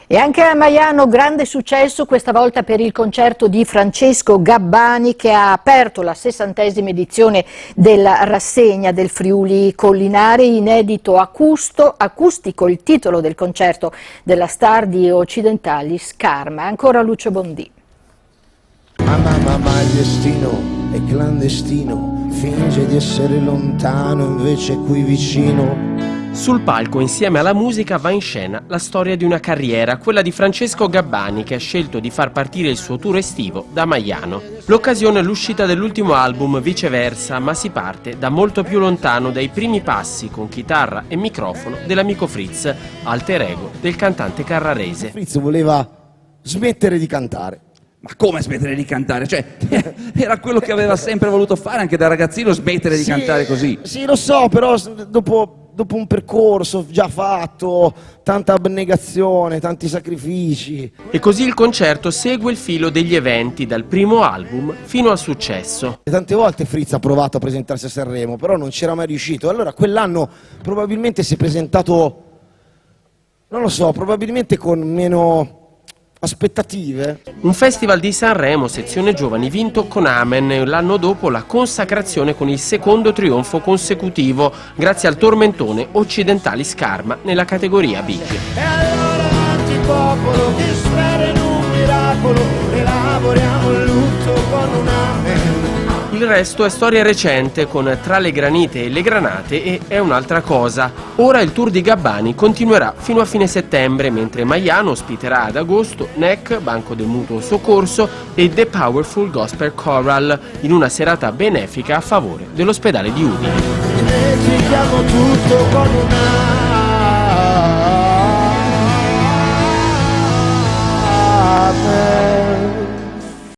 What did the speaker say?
E anche a Maiano grande successo questa volta per il concerto di Francesco Gabbani, che ha aperto la 60ª edizione della rassegna del Friuli Collinare, inedito acustico, il titolo del concerto della star di Occidentalis Karma. Ancora Lucio Bondì. Ma il destino è clandestino, finge di essere lontano, invece è qui vicino. Sul palco, insieme alla musica, va in scena la storia di una carriera, quella di Francesco Gabbani, che ha scelto di far partire il suo tour estivo da Maiano. L'occasione è l'uscita dell'ultimo album, Viceversa, ma si parte da molto più lontano, dai primi passi con chitarra e microfono dell'amico Fritz, alter ego del cantante carrarese. Fritz voleva smettere di cantare. Ma come smettere di cantare? Cioè, era quello che aveva sempre voluto fare anche da ragazzino, smettere di cantare così. Sì, lo so, però dopo un percorso già fatto, tanta abnegazione, tanti sacrifici. E così il concerto segue il filo degli eventi, dal primo album fino al successo. Tante volte Fritz ha provato a presentarsi a Sanremo, però non c'era mai riuscito. Allora quell'anno probabilmente si è presentato, non lo so, probabilmente con meno aspettative. Un festival di Sanremo, sezione giovani, vinto con Amen, l'anno dopo la consacrazione con il secondo trionfo consecutivo, grazie al tormentone Occidentalis Karma nella categoria Big. E allora avanti popolo che spera in un miracolo, elaboriamo il lutto con un amen. Il resto è storia recente, con Tra le granite e le granate e È un'altra cosa. Ora il tour di Gabbani continuerà fino a fine settembre, mentre Maiano ospiterà ad agosto NEC, Banco del Mutuo Soccorso, e The Powerful Gospel Choral, in una serata benefica a favore dell'ospedale di Udine. Dimentichiamo tutto con un amen.